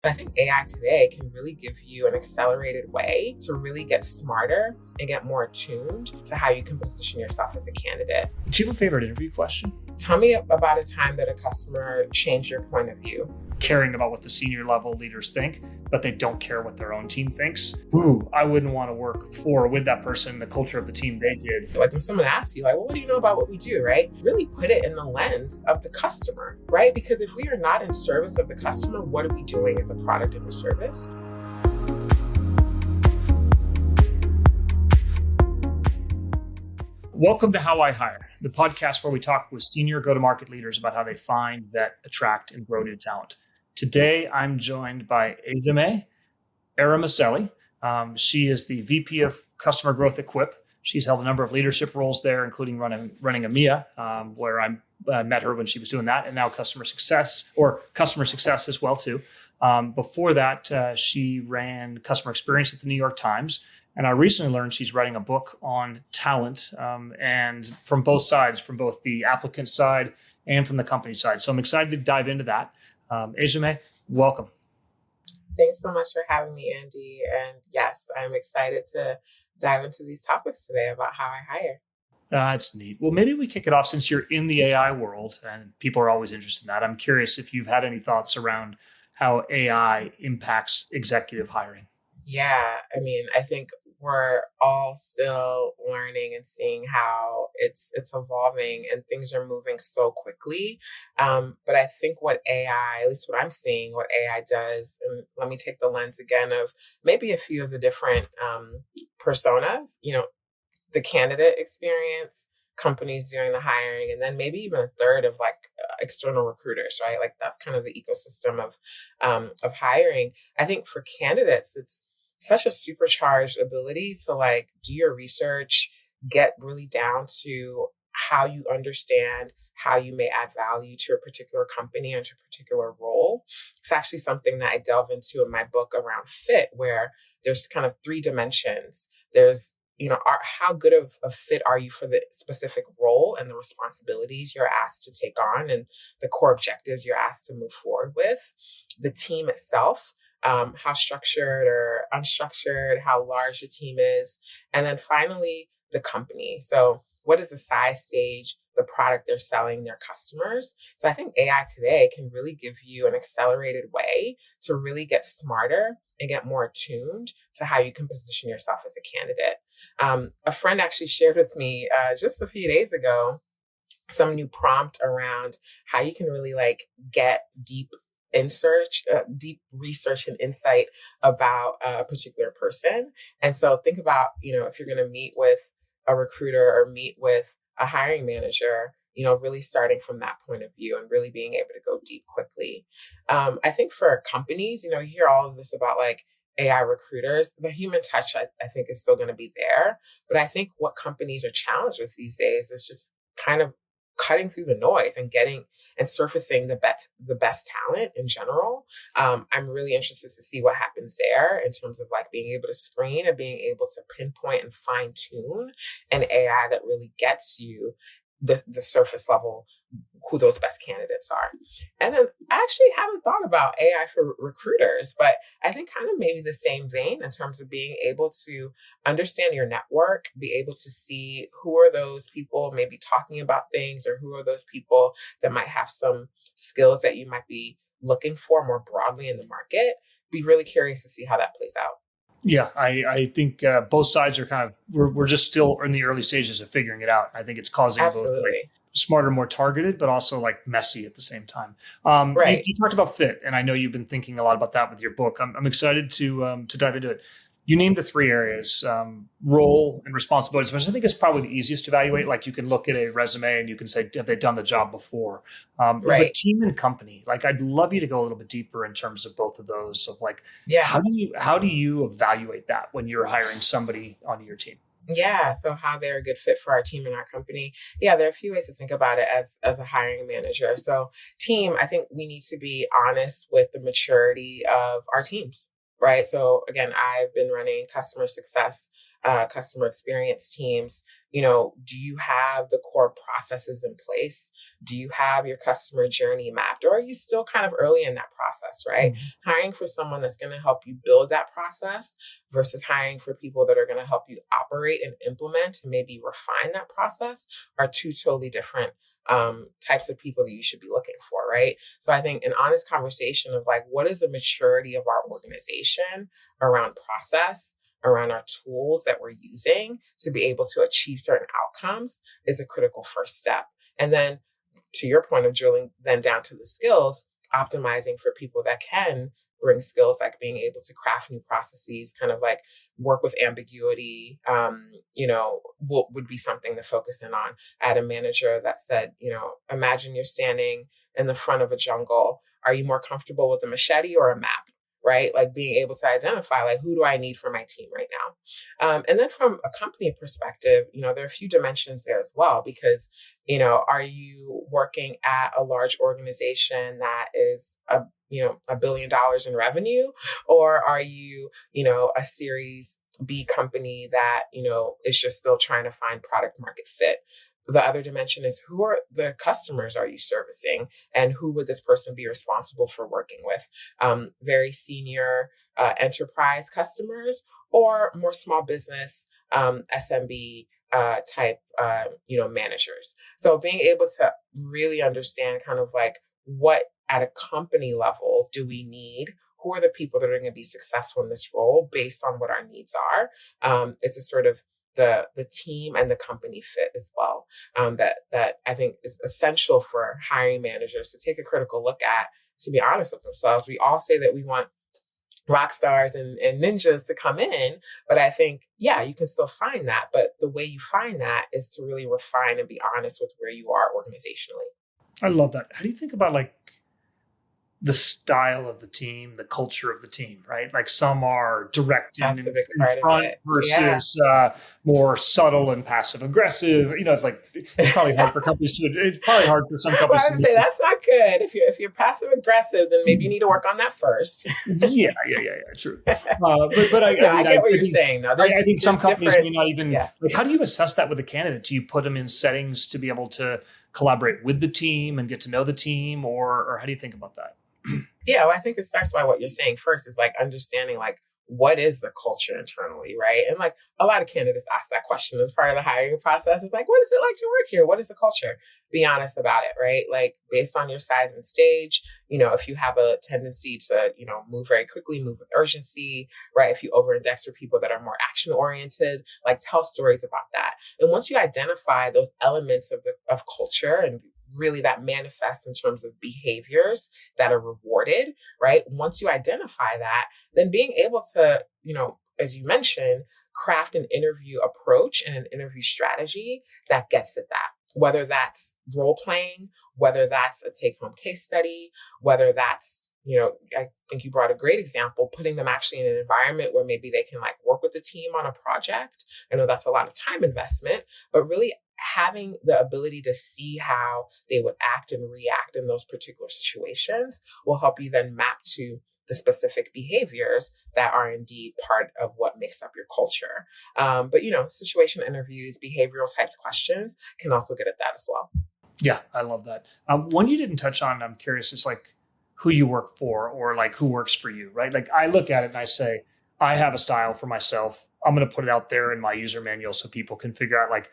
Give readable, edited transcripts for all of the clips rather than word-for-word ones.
I think AI today can really give you an accelerated way to really get smarter and get more attuned to how you can position yourself as a candidate. Do you have a favorite interview question? Tell me about a time that a customer changed your point of view. Caring about what the senior level leaders think, but they don't care what their own team thinks. Ooh, I wouldn't want to work for or with that person, the culture of the team they did. Like when someone asks you, like, well, what do you know about what we do, right? Really put it in the lens of the customer, right? Because if we are not in service of the customer, what are we doing as a product and a service? Welcome to How I Hire, the podcast where we talk with senior go-to-market leaders about how they find, vet, attract, and grow new talent. Today, I'm joined by Ejieme Eromosele. She is the VP of Customer Growth at Quiq. She's held a number of leadership roles there, including running EMEA, where I met her when she was doing that, and now customer success as well too. Before that, she ran customer experience at the New York Times. And I recently learned she's writing a book on talent, and from both sides, from both the applicant side and from the company side. So I'm excited to dive into that. Ejieme, welcome. Thanks so much for having me, Andy. And yes, I'm excited to dive into these topics today about how I hire. That's neat. Well, maybe we kick it off since you're in the AI world and people are always interested in that. I'm curious if you've had any thoughts around how AI impacts executive hiring. Yeah, I think we're all still learning and seeing how it's evolving and things are moving so quickly. But I think what AI, at least what I'm seeing, what AI does, and let me take the lens again of maybe a few of the different personas, the candidate experience, companies doing the hiring, and then maybe even a third of external recruiters, right? Like that's kind of the ecosystem of hiring. I think for candidates, it's such a supercharged ability to do your research, get really down to how you understand how you may add value to a particular company or to a particular role. It's actually something that I delve into in my book around fit, where there's kind of three dimensions. There's how good of a fit are you for the specific role and the responsibilities you're asked to take on and the core objectives you're asked to move forward with, the team itself, how structured or unstructured, how large the team is, and then finally the company. So what is the size stage, the product they're selling their customers? So I think AI today can really give you an accelerated way to really get smarter and get more attuned to how you can position yourself as a candidate. A friend actually shared with me just a few days ago some new prompt around how you can really get deep research and insight about a particular person. And so think about, if you're going to meet with a recruiter or meet with a hiring manager, really starting from that point of view and really being able to go deep quickly. I think for companies, you hear all of this about AI recruiters. The human touch, I think, is still going to be there. But I think what companies are challenged with these days is just kind of cutting through the noise and getting and surfacing the best talent in general. I'm really interested to see what happens there in terms of being able to screen and being able to pinpoint and fine tune an AI that really gets you the surface level who those best candidates are. And then I actually haven't thought about AI for recruiters, but I think kind of maybe the same vein in terms of being able to understand your network, be able to see who are those people maybe talking about things, or who are those people that might have some skills that you might be looking for more broadly in the market. Be really curious to see how that plays out. Yeah, I think both sides are kind of, we're just still in the early stages of figuring it out. I think it's causing Absolutely. both smarter, more targeted, but also messy at the same time. Right. You talked about fit, and I know you've been thinking a lot about that with your book. I'm excited to dive into it. You named the three areas, role and responsibilities, which I think is probably the easiest to evaluate. You can look at a resume and you can say, have they done the job before? Right. But team and company, I'd love you to go a little bit deeper in terms of both of those. Of Yeah. how do you evaluate that when you're hiring somebody onto your team? Yeah. So how they're a good fit for our team and our company. Yeah, there are a few ways to think about it as a hiring manager. So team, I think we need to be honest with the maturity of our teams. Right. So again, I've been running customer success customer experience teams, do you have the core processes in place? Do you have your customer journey mapped? Or are you still kind of early in that process, right? Mhm. Hiring for someone that's going to help you build that process versus hiring for people that are going to help you operate and implement and maybe refine that process are two totally different types of people that you should be looking for, right? So I think an honest conversation of like, what is the maturity of our organization around process, around our tools that we're using to be able to achieve certain outcomes is a critical first step. And then to your point of drilling then down to the skills, optimizing for people that can bring skills like being able to craft new processes, kind of like work with ambiguity, would be something to focus in on. I had a manager that said, imagine you're standing in the front of a jungle. Are you more comfortable with a machete or a map? Right? Like being able to identify, like, who do I need for my team right now? And then from a company perspective, there are a few dimensions there as well, because, are you working at a large organization that is $1 billion in revenue, or are you, a series B company that, is just still trying to find product market fit? The other dimension is, who are the customers are you servicing, and who would this person be responsible for working with? Very senior enterprise customers, or more small business SMB type managers. So being able to really understand kind of like, what at a company level do we need? Who are the people that are going to be successful in this role based on what our needs are? Is a sort of the team and the company fit as well. That I think is essential for hiring managers to take a critical look at, to be honest with themselves. We all say that we want rock stars and ninjas to come in, but I think, yeah, you can still find that. But the way you find that is to really refine and be honest with where you are organizationally. I love that. How do you think about like the style of the team, the culture of the team, right? Like some are direct and That's a big in part of front it. Yeah. versus more subtle and passive aggressive. It's like it's probably hard for companies to. It's probably hard for some Well, companies I to. would say that's not good. If you're passive aggressive, then maybe you need to work on that first. Yeah, true. But I No, I mean, get what I you're think saying though. I think some There's companies different. may not even Yeah. like. How do you assess that with a candidate? Do you put them in settings to be able to collaborate with the team and get to know the team, or how do you think about that? Yeah, well, I think it starts by what you're saying first, is like understanding like, what is the culture internally, right? And like a lot of candidates ask that question as part of the hiring process. It's like, what is it like to work here? What is the culture? Be honest about it, right? Like based on your size and stage, if you have a tendency to, move very quickly, move with urgency, right? If you over-index for people that are more action oriented, like tell stories about that. And once you identify those elements of culture, and really that manifests in terms of behaviors that are rewarded, right? Once you identify that, then being able to, as you mentioned, craft an interview approach and an interview strategy that gets at that. Whether that's role playing, whether that's a take home case study, whether that's, I think you brought a great example, putting them actually in an environment where maybe they can like work with the team on a project. I know that's a lot of time investment, but really having the ability to see how they would act and react in those particular situations will help you then map to the specific behaviors that are indeed part of what makes up your culture. But situation interviews, behavioral types questions can also get at that as well. Yeah, I love that. One you didn't touch on, I'm curious, is like who you work for or like who works for you, right? Like I look at it and I say, I have a style for myself. I'm going to put it out there in my user manual so people can figure out like,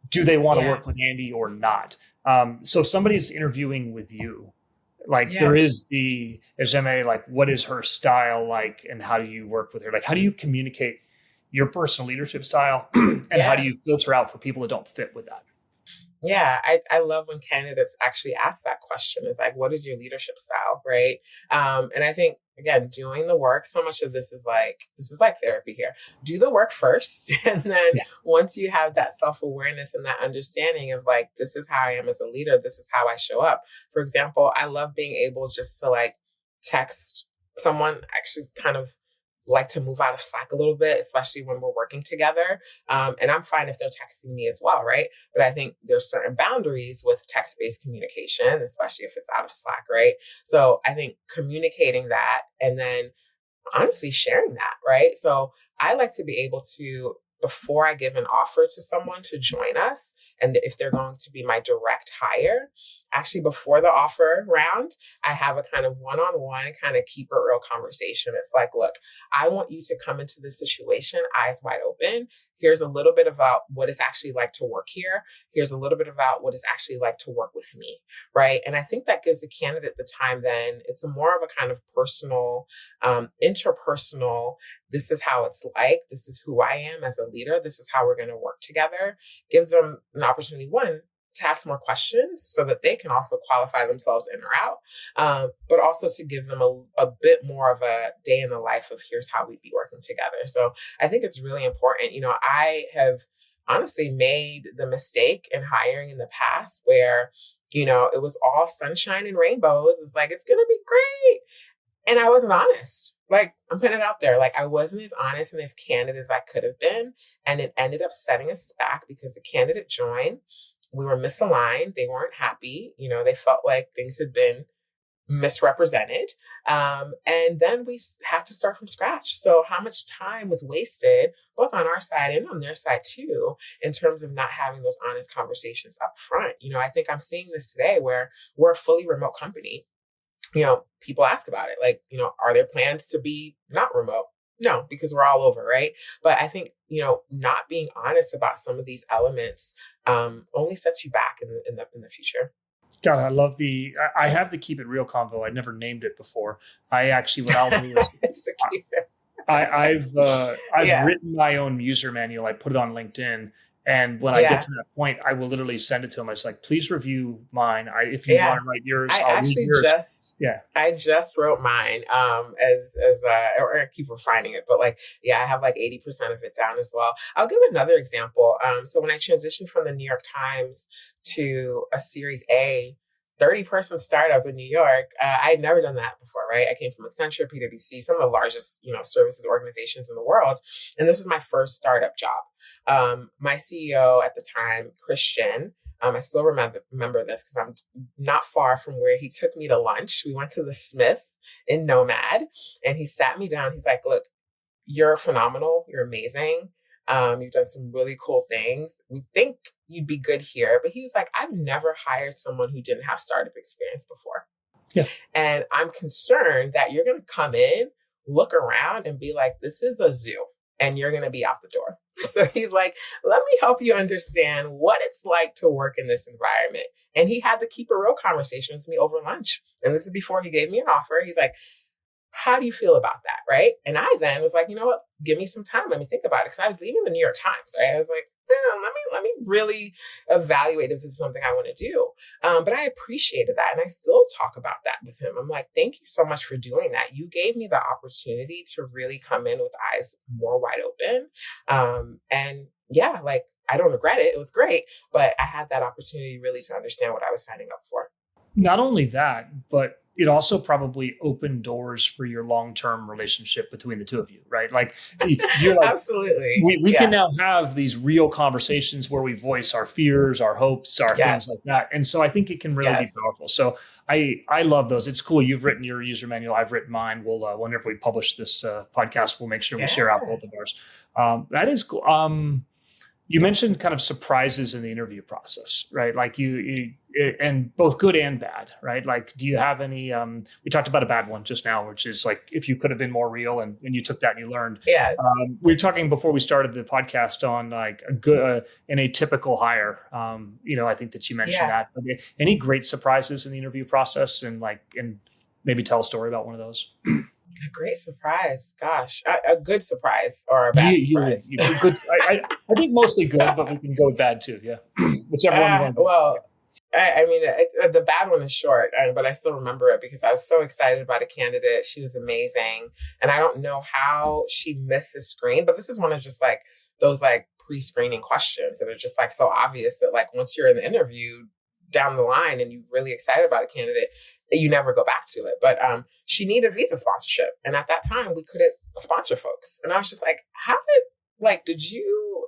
do they want to Yeah. work with Andy or not? So if somebody's interviewing with you, like there Yeah. is the Ejieme, like what is her style like and how do you work with her? Like how do you communicate your personal leadership style and how do Yeah. you filter out for people that don't fit with that? Yeah, I love when candidates actually ask that question. It's like, what is your leadership style? Right. And I think, again, doing the work, so much of this is like therapy here. Do the work first. And then Yeah. once you have that self-awareness and that understanding of like, this is how I am as a leader, this is how I show up. For example, I love being able just to like text someone, actually kind of like to move out of Slack a little bit, especially when we're working together. And I'm fine if they're texting me as well, right? But I think there's certain boundaries with text-based communication, especially if it's out of Slack, right? So I think communicating that and then honestly sharing that, right? So I like to be able to, before I give an offer to someone to join us, and if they're going to be my direct hire, actually before the offer round, I have a kind of one-on-one kind of keep it real conversation. It's like, look, I want you to come into this situation eyes wide open. Here's a little bit about what it's actually like to work here. Here's a little bit about what it's actually like to work with me, right? And I think that gives the candidate the time then. It's a more of a kind of personal, interpersonal, this is how it's like, this is who I am as a leader, this is how we're going to work together. Give them an opportunity, one, to ask more questions so that they can also qualify themselves in or out, but also to give them a bit more of a day in the life of here's how we'd be working together. So I think it's really important. I have honestly made the mistake in hiring in the past where, it was all sunshine and rainbows. It's like, it's going to be great. And I wasn't honest. Like, I'm putting it out there. Like, I wasn't as honest and as candid as I could have been. And it ended up setting us back because the candidate joined. We were misaligned. They weren't happy. They felt like things had been misrepresented. And then we had to start from scratch. So how much time was wasted, both on our side and on their side too, in terms of not having those honest conversations up front? I think I'm seeing this today where we're a fully remote company. People ask about it. Like, are there plans to be not remote? No, because we're all over, right? But I think, not being honest about some of these elements only sets you back in the future. God, I love I have the keep it real convo. I never named it before. I actually, what I'll do is It's the key. I've Yeah. written my own user manual. I put it on LinkedIn, and when I get Yeah. to that point, I will literally send it to them. I was like, please review mine. If you want Yeah. to write yours, I I'll read actually yours. just Yeah. I just wrote mine or I keep refining it, but like, yeah, I have like 80% of it down as well. I'll give another example. So when I transitioned from the New York Times to a Series A 30-person startup in New York, I had never done that before, right? I came from Accenture, PwC, some of the largest, services organizations in the world. And this was my first startup job. My CEO at the time, Christian, I still remember this because I'm not far from where he took me to lunch. We went to the Smith in Nomad and he sat me down. He's like, look, you're phenomenal. You're amazing. You've done some really cool things. We think you'd be good here. But he was like, I've never hired someone who didn't have startup experience before. Yeah. And I'm concerned that you're going to come in, look around and be like, this is a zoo and you're going to be out the door. So he's like, let me help you understand what it's like to work in this environment. And he had to keep a real conversation with me over lunch. And this is before he gave me an offer. He's like, how do you feel about that? Right. And I then was like, you know what? Give me some time. Let me think about it. Because I was leaving the New York Times. Right. I was like, let me really evaluate if this is something I want to do. But I appreciated that. And I still talk about that with him. I'm like, thank you so much for doing that. You gave me the opportunity to really come in with eyes more wide open. And yeah, like, I don't regret it. It was great. But I had that opportunity really to understand what I was signing up for. Not only that, but it also probably opened doors for your long-term relationship between the two of you, right? Like, you're like, Absolutely. we can Yeah. now have these real conversations where we voice our fears, our hopes, our things like Yes. that. And so I think it can really be Yes. powerful. So I love those. It's cool. You've written your user manual. I've written mine. We'll, whenever we publish this podcast, we'll make sure we share out Yeah. both of ours. That is cool. You mentioned kind of surprises in the interview process, right? Like and both good and bad, right? Like, do you have any, we talked about a bad one just now, which is like, if you could have been more real and you took that and you learned. Yes. We were talking before we started the podcast on like a good, an atypical hire. I think that you mentioned Yeah. that. But any great surprises in the interview process and maybe tell a story about one of those? A great surprise. Gosh, a good surprise or a bad surprise. Good. I think mostly good, but we can go with bad too. Yeah, whichever one you want to go. Well, I mean, the bad one is short, but I still remember it because I was so excited about a candidate. She was amazing. And I don't know how she missed the screen, but this is one of just like those like pre-screening questions that are just like so obvious that like once you're in the interview down the line and you're really excited about a candidate, you never go back to it. But she needed visa sponsorship. And at that time, we couldn't sponsor folks. And I was just like, did you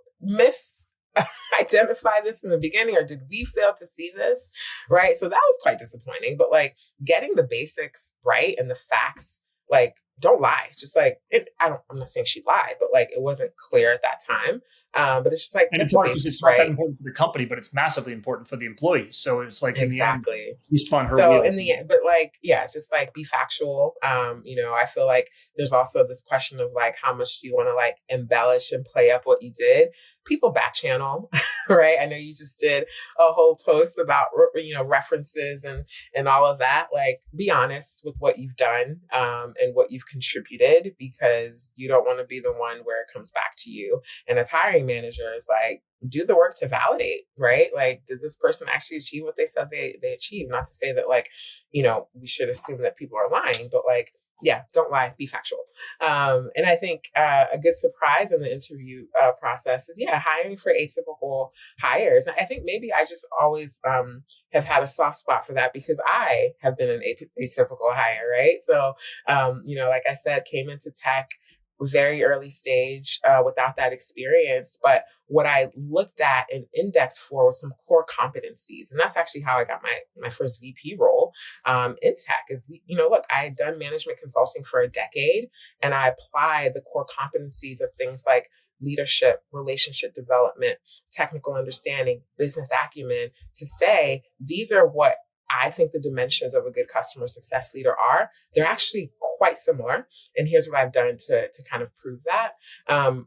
identify this in the beginning or did we fail to see this? Right. So that was quite disappointing. But like getting the basics right and the facts like don't lie. Just like I'm not saying she lied, but like it wasn't clear at that time. But it's just like And get it's the hard because basics it's not that right. important for the company, but it's massively important for the employees. So it's like in the end, Exactly. she spun her So in wheels. the end, but like, yeah, just like be factual. I feel like there's also this question of like how much do you want to like embellish and play up what you did? People back channel, right? I know you just did a whole post about references and all of that. Like, be honest with what you've done and what you've contributed, because you don't want to be the one where it comes back to you. And as hiring managers, like, do the work to validate, right? Like, did this person actually achieve what they said they achieved? Not to say that like, we should assume that people are lying, but like, yeah, don't lie, be factual. And I think a good surprise in the interview process is, yeah, hiring for atypical hires. I think maybe I just always have had a soft spot for that because I have been an atypical hire, right? So, like I said, came into tech very early stage without that experience. But what I looked at and indexed for was some core competencies. And that's actually how I got my first VP role in tech is, look, I had done management consulting for a decade and I applied the core competencies of things like leadership, relationship development, technical understanding, business acumen to say, these are what I think the dimensions of a good customer success leader are. They're actually quite similar. And here's what I've done to kind of prove that.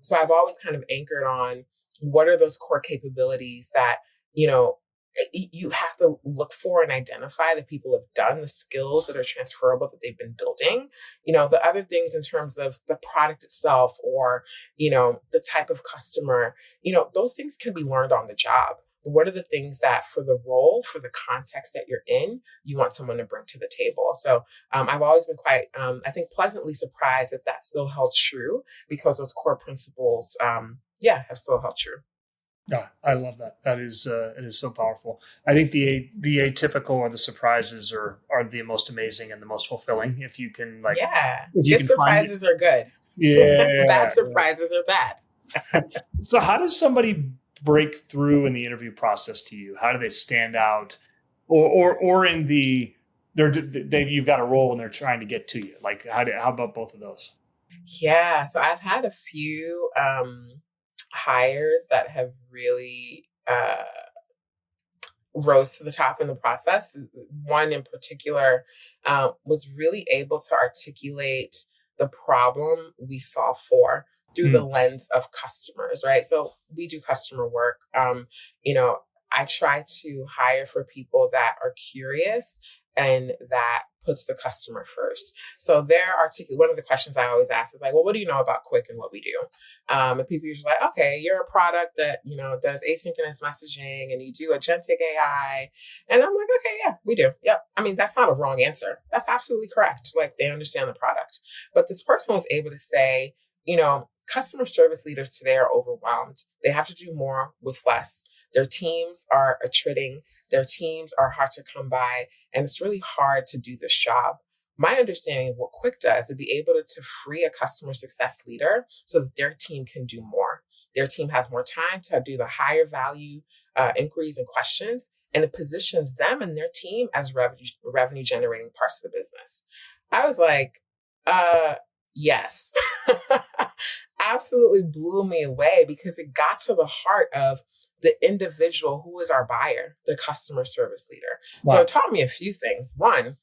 So I've always kind of anchored on what are those core capabilities that, you have to look for and identify that people have done, the skills that are transferable that they've been building. The other things in terms of the product itself or, the type of customer, those things can be learned on the job. But what are the things that for the role, for the context that you're in, you want someone to bring to the table? So I've always been quite, I think, pleasantly surprised that that still held true because those core principles, have still held true. Yeah, I love that. That is it is so powerful. I think the atypical or the surprises are the most amazing and the most fulfilling. If you can Yeah, if you good can find it. surprises are good. Bad Yeah. surprises are bad. So how does somebody break through in the interview process to you? How do they stand out, or in the they you've got a role and they're trying to get to you? Like how about both of those? Yeah, so I've had a few hires that have really rose to the top in the process. One in particular was really able to articulate the problem we solve for through the Hmm. lens of customers, right? So we do customer work. You know, I try to hire for people that are curious and that puts the customer first. So they're articulate. One of the questions I always ask is like, well, what do you know about Quiq and what we do? And people usually like, okay, you're a product that, does asynchronous messaging and you do agentic AI. And I'm like, okay, yeah, we do. Yep. I mean, that's not a wrong answer. That's absolutely correct. Like they understand the product. But this person was able to say, customer service leaders today are overwhelmed. They have to do more with less. Their teams are attriting. Their teams are hard to come by. And it's really hard to do this job. My understanding of what Quiq does is be able to free a customer success leader so that their team can do more. Their team has more time to do the higher value inquiries and questions, and it positions them and their team as revenue generating parts of the business. I was like, yes. Absolutely blew me away because it got to the heart of the individual who is our buyer, the customer service leader. So it Wow. taught me a few things. One,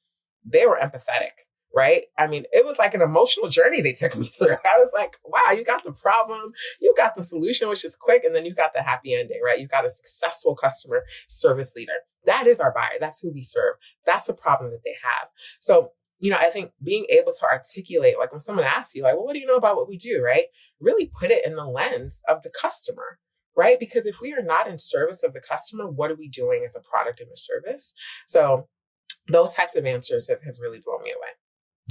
they were empathetic, right? I mean, it was like an emotional journey they took me through. I was like, wow, you got the problem, you got the solution, which is Quiq, and then you got the happy ending, right? You got a successful customer service leader. That is our buyer. That's who we serve. That's the problem that they have. So, I think being able to articulate, like when someone asks you, like, well, what do you know about what we do, right? Really put it in the lens of the customer, right? Because if we are not in service of the customer, what are we doing as a product and a service? So those types of answers have really blown me away.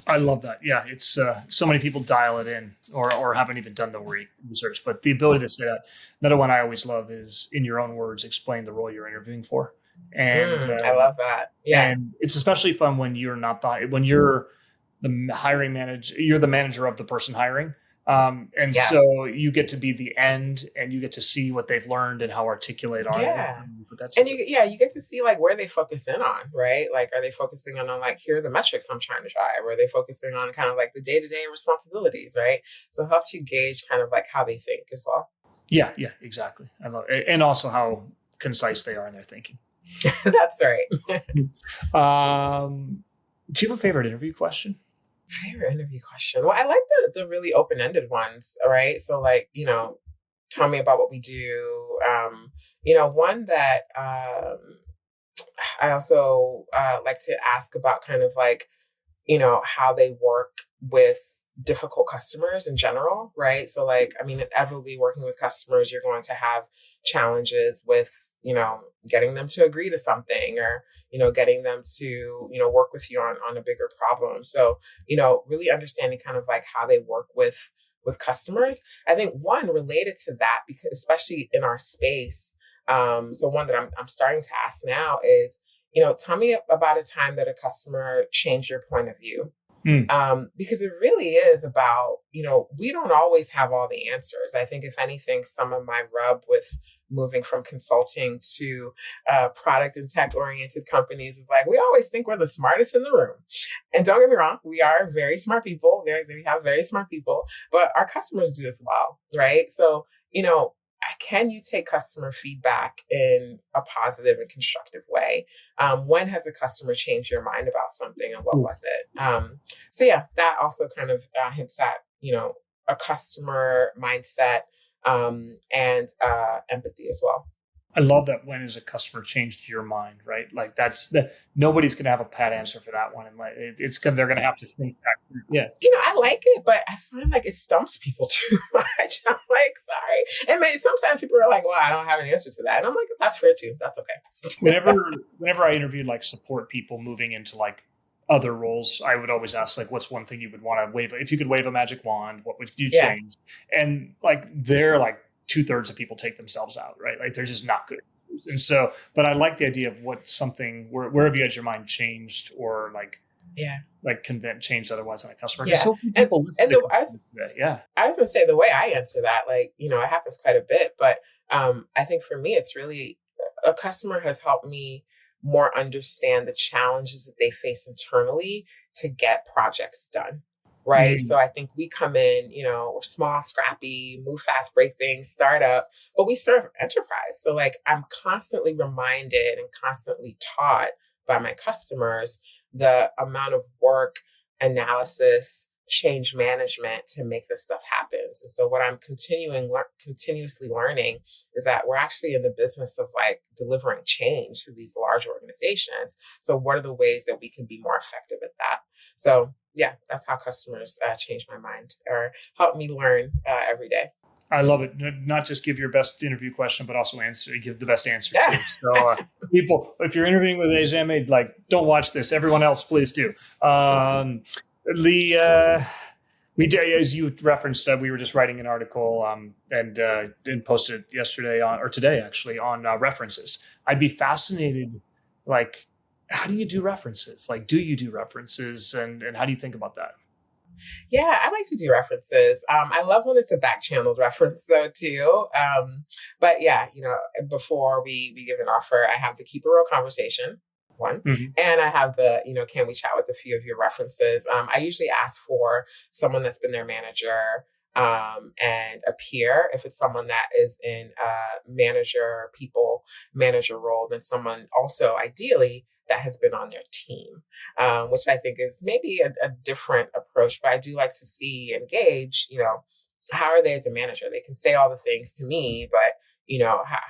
I love that. Yeah, it's so many people dial it in or haven't even done the research, but the ability to say that. Another one I always love is in your own words, explain the role you're interviewing for, and I love that. Yeah. and it's especially fun when you're not when you're the hiring manager, you're the manager of the person hiring. And Yes. so you get to be the end and you get to see what they've learned and how articulate are they. Yeah. But that's And really, you get to see like where they focus in on, right? Like, are they focusing on like, here are the metrics I'm trying to drive? Or are they focusing on kind of like the day-to-day responsibilities, right? So it helps you gauge kind of like how they think as well. yeah, yeah, exactly. I love it. And also how concise they are in their thinking. That's right. Do you have a favorite interview question? Favorite interview question. Well, I like the really open-ended ones, right? So like, tell me about what we do. One that I also like to ask about kind of like, how they work with difficult customers in general, right? So like, I mean, inevitably working with customers, you're going to have challenges with, getting them to agree to something or, getting them to, work with you on a bigger problem. So, really understanding kind of like how they work with customers. I think one related to that, because especially in our space, so one that I'm starting to ask now is, tell me about a time that a customer changed your point of view. Mm. Because it really is about, we don't always have all the answers. I think, if anything, some of my rub with moving from consulting to product and tech oriented companies is like, we always think we're the smartest in the room. And don't get me wrong, we are very smart people. We have very smart people, but our customers do as well, right? So, can you take customer feedback in a positive and constructive way? When has a customer changed your mind about something, and what Ooh. was it? So yeah, that also kind of hints at, a customer mindset, and empathy as well. I love that. When has a customer changed your mind, right? Like that's the nobody's going to have a pat answer for that one, and like it's gonna they're going to have to think back. Yeah, I like it, but I find like it stumps people too much. I'm like, sorry. And sometimes people are like, well, I don't have an answer to that. And I'm like, that's fair too. That's okay. whenever I interviewed like support people moving into like other roles, I would always ask like, what's one thing you would want to wave if you could wave a magic wand? What would you Yeah. change? And like they're like 2/3 of people take themselves out, right? Like they're just not good. And so, but I like the idea of what something where have you had your mind changed or Yeah. like convince changed otherwise on a customer because Yeah. so few And, people listen and to the, I customers today. Yeah. I was gonna say the way I answer that, like, it happens quite a bit, but I think for me, it's really a customer has helped me more understand the challenges that they face internally to get projects done. Right. So Mm. I think we come in, we're small, scrappy, move fast, break things, startup, but we serve enterprise. So like I'm constantly reminded and constantly taught by my customers the amount of work, analysis, change management to make this stuff happen. And so what I'm continuously learning is that we're actually in the business of like delivering change to these large organizations. So what are the ways that we can be more effective at that? So yeah, that's how customers change my mind or help me learn every day. I love it. Not just give your best interview question, but also give the best answer Yeah. too. So, people, if you're interviewing with Ejieme, like, don't watch this. Everyone else, please do. The we did, as you referenced, we were just writing an article and posted it yesterday or today actually on references. I'd be fascinated, like, how do you do references? Like, do you do references, and how do you think about that? Yeah, I like to do references. I love when it's a back channeled reference though too. But yeah, before we give an offer, I have the keep a real conversation one, Mm-hmm. and I have the can we chat with a few of your references. I usually ask for someone that's been their manager. And a peer, if it's someone that is in a people manager role, then someone also ideally that has been on their team, which I think is maybe a different approach. But I do like to see and gauge, how are they as a manager? They can say all the things to me, but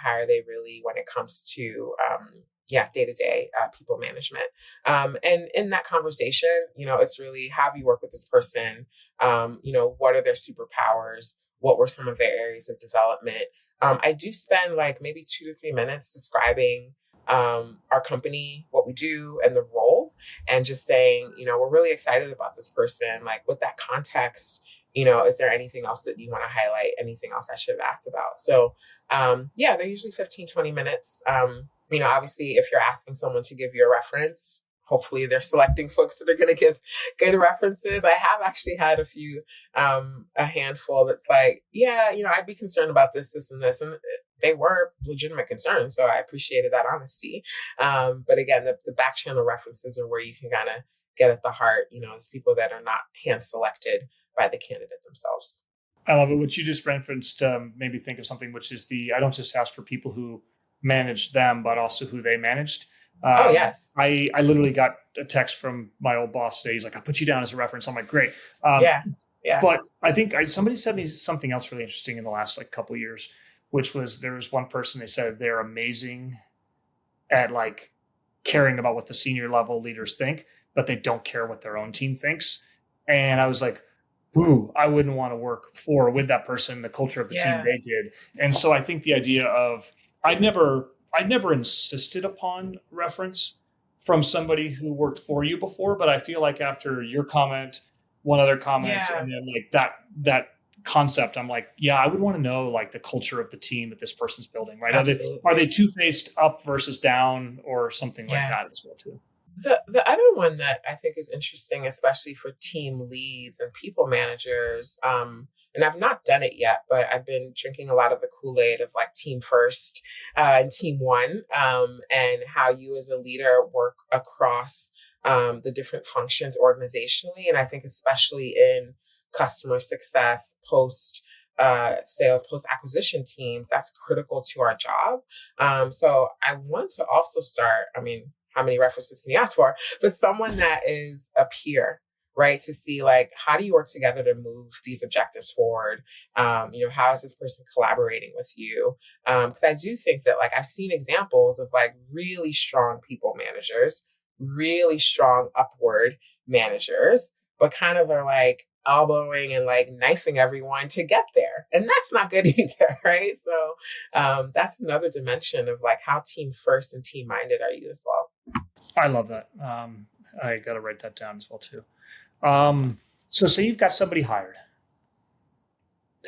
how are they really when it comes to day to day people management? And in that conversation, it's really how have you worked with this person? What are their superpowers? What were some of their areas of development? I do spend like maybe 2 to 3 minutes describing our company, what we do, and the role, and just saying, we're really excited about this person. Like with that context, is there anything else that you want to highlight? Anything else I should have asked about? So, yeah, they're usually 15, 20 minutes. Obviously, if you're asking someone to give you a reference, hopefully they're selecting folks that are going to give good references. I have actually had a handful that's like, yeah, I'd be concerned about this, this, and this. And they were legitimate concerns. So I appreciated that honesty. But again, the back channel references are where you can kind of get at the heart, it's people that are not hand selected by the candidate themselves. I love it. What you just referenced made me think of something, which is I don't just ask for people who managed them, but also who they managed. Oh, yes. I literally got a text from my old boss today. He's like, I put you down as a reference. I'm like, great. Yeah. Yeah. But I think somebody said me something else really interesting in the last like couple of years, which was there was one person, they said they're amazing at like caring about what the senior level leaders think, but they don't care what their own team thinks. And I was like, ooh, I wouldn't want to work for or with that person, the culture of the team they did. And so I think the idea of I'd never insisted upon reference from somebody who worked for you before, but I feel like after your comment, one other comment, and then like that concept, I'm like, yeah, I would want to know like the culture of the team that this person's building, right? Are they two-faced up versus down or something like that as well too? The other one that I think is interesting, especially for team leads and people managers, and I've not done it yet, but I've been drinking a lot of the Kool-Aid of like team first and team one, and how you as a leader work across the different functions organizationally. And I think especially in customer success, post sales, post acquisition teams, that's critical to our job. So I want to also start, how many references can you ask for? But someone that is a peer, right? To see like, how do you work together to move these objectives forward? How is this person collaborating with you? Because I do think that like, I've seen examples of like really strong people managers, really strong upward managers, but kind of are like elbowing and like knifing everyone to get there. And that's not good either, right? So that's another dimension of like how team first and team minded are you as well. I love that. I got to write that down as well too. So say you've got somebody hired.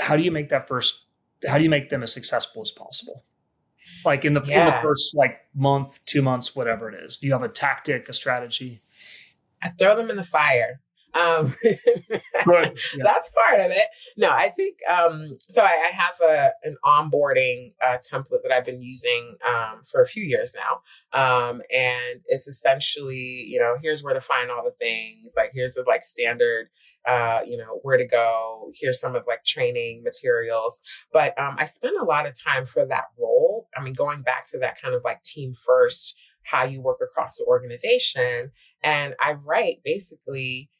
How do you make them as successful as possible? Like in the first like month, 2 months, whatever it is. Do you have a tactic, a strategy? I throw them in the fire. That's part of it. No, I think, so I have an onboarding template that I've been using for a few years now. And it's essentially, here's where to find all the things, like here's the like standard, where to go. Here's some of like training materials. But I spend a lot of time for that role. Going back to that kind of like team first, how you work across the organization. And I write basically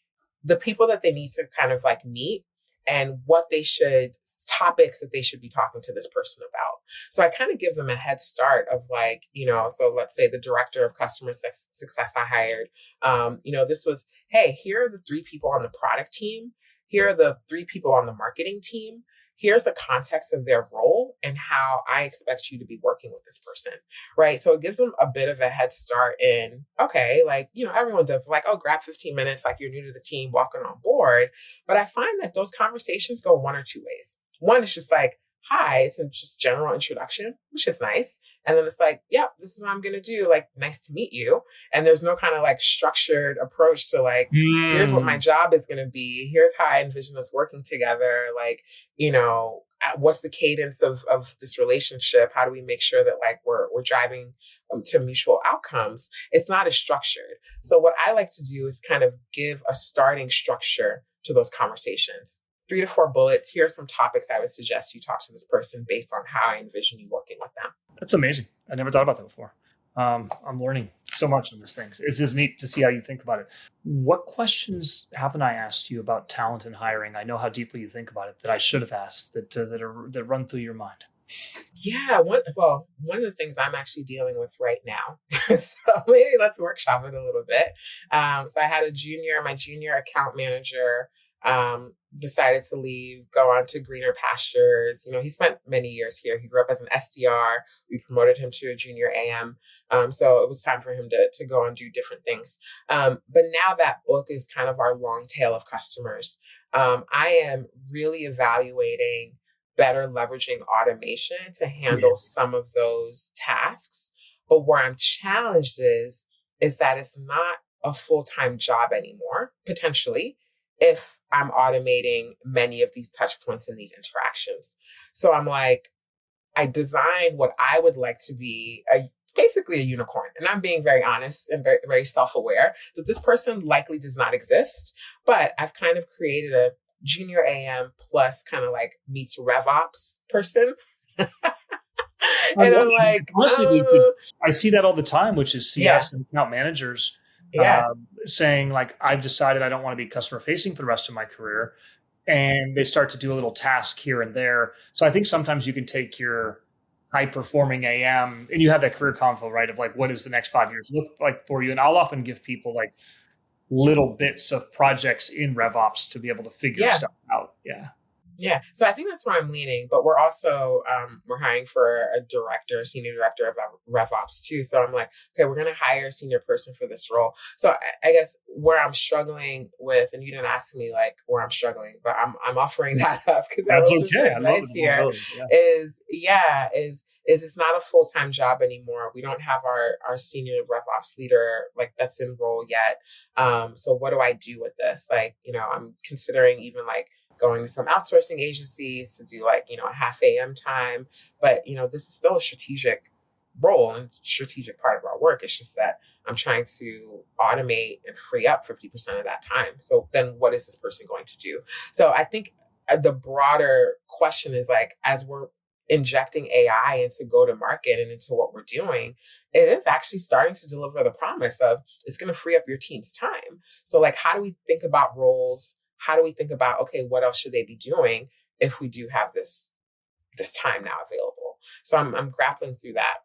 the people that they need to kind of like meet and topics that they should be talking to this person about. So I kind of give them a head start of like, so let's say the director of customer success I hired, this was, hey, here are the 3 people on the product team. Here are the 3 people on the marketing team. Here's the context of their role and how I expect you to be working with this person, right? So it gives them a bit of a head start in, okay, like, everyone does like, oh, grab 15 minutes, like you're new to the team, walking on board. But I find that those conversations go one or two ways. One is just like, hi, it's a just general introduction, which is nice. And then it's like, yep, this is what I'm going to do. Like, nice to meet you. And there's no kind of like structured approach to like, here's what my job is going to be. Here's how I envision us working together. Like, what's the cadence of this relationship? How do we make sure that like we're driving to mutual outcomes? It's not as structured. So what I like to do is kind of give a starting structure to those conversations. 3 to 4 bullets. Here are some topics I would suggest you talk to this person based on how I envision you working with them. That's amazing. I never thought about that before. I'm learning so much on this thing. It's just neat to see how you think about it. What questions haven't I asked you about talent and hiring? I know how deeply you think about it that I should have asked that run through your mind. Yeah. One of the things I'm actually dealing with right now. So maybe let's workshop it a little bit. So I had my junior account manager, decided to leave, go on to greener pastures. He spent many years here. He grew up as an SDR. We promoted him to a junior AM. So it was time for him to go and do different things. But now that book is kind of our long tail of customers. I am really evaluating better leveraging automation to handle some of those tasks. But where I'm challenged is that it's not a full-time job anymore, potentially, if I'm automating many of these touch points and these interactions. So I'm like, I designed what I would like to be basically a unicorn. And I'm being very honest and very, very self-aware that this person likely does not exist, but I've kind of created a junior AM plus kind of like meets RevOps person. I And love I'm it. like, Honestly, I see that all the time, which is yeah, CS and account managers yeah, saying like, I've decided I don't want to be customer facing for the rest of my career. And they start to do a little task here and there. So I think sometimes you can take your high performing AM and you have that career convo, right? Of like, what does the next 5 years look like for you? And I'll often give people like little bits of projects in RevOps to be able to figure yeah. stuff out. Yeah. Yeah, so I think that's where I'm leaning, but we're also we're hiring for a director, senior director of RevOps too. So I'm like, okay, we're going to hire a senior person for this role. So I guess where I'm struggling with, and you didn't ask me like where I'm struggling, but I'm offering that up because that That's role is okay. very I love nice the here. vulnerability. Yeah. Is it's not a full time job anymore. We don't have our senior RevOps leader like that's in role yet. So what do I do with this? Like, I'm considering even like going to some outsourcing agencies to do like, a half AM time. But, this is still a strategic role and strategic part of our work. It's just that I'm trying to automate and free up 50% of that time. So then what is this person going to do? So I think the broader question is like, as we're injecting AI into go to market and into what we're doing, it is actually starting to deliver the promise of it's going to free up your team's time. So like, how do we think about roles? How do we think about, okay, what else should they be doing if we do have this time now available? So I'm grappling through that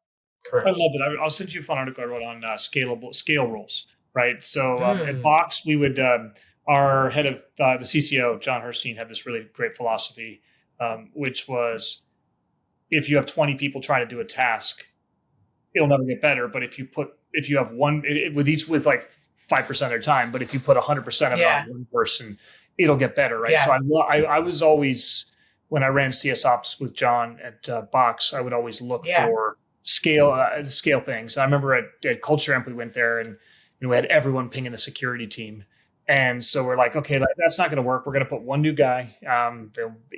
I currently. love it. I'll send you a fun article I wrote on scale rules, right? So at Mm, Box, we would, our head of the CCO, John Herstein, had this really great philosophy, which was if you have 20 people trying to do a task, it'll never get better. But if you have one with like 5% of their time, but if you put 100% of it on yeah, one person, it'll get better, right? So yeah, I was always, when I ran CS Ops with John at Box, I would always look yeah, for scale things. I remember at Culture Amp, we went there and we had everyone pinging the security team. And so we're like, okay, that's not going to work. We're going to put one new guy,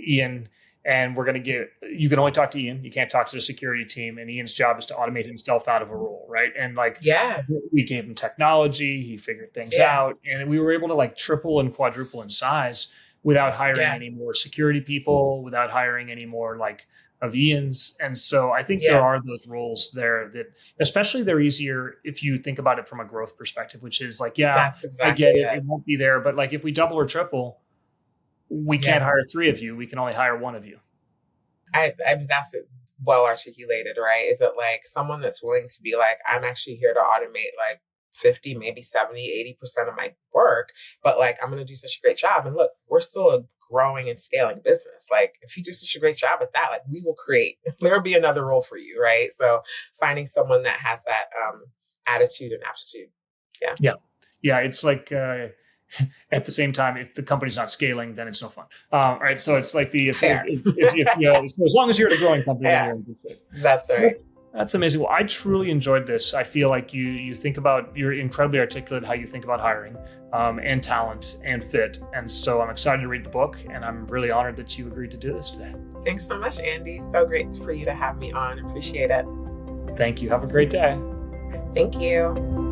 Ian, and we're going to you can only talk to Ian. You can't talk to the security team. And Ian's job is to automate himself out of a role, right? And like yeah, we gave him technology, he figured things yeah, out, and we were able to like triple and quadruple in size without hiring yeah, any more security people, without hiring any more like of Ian's. And so I think there yeah. are those roles there that, especially, they're easier if you think about it from a growth perspective, which is like, yeah, That's I exactly get it, it. it won't be there, but like if we double or triple, we can't Yeah. hire three of you, we can only hire one of you. I mean, that's it, well articulated, right? Is it like someone that's willing to be like, I'm actually here to automate like 50, maybe 70, 80% of my work, but like, I'm going to do such a great job. And look, we're still a growing and scaling business. Like, if you do such a great job at that, like, we will create, there'll be another role for you, right? So finding someone that has that attitude and aptitude. Yeah. Yeah. Yeah. It's like, at the same time, if the company's not scaling, then it's no fun. Right. So it's like Fair. if you know, so as long as you're at a growing company, then Yeah, you're in good shape. that's right. That's amazing. Well, I truly enjoyed this. I feel like you're incredibly articulate how you think about hiring, and talent and fit. And so I'm excited to read the book, and I'm really honored that you agreed to do this today. Thanks so much, Andy. So great for you to have me on. Appreciate it. Thank you. Have a great day. Thank you.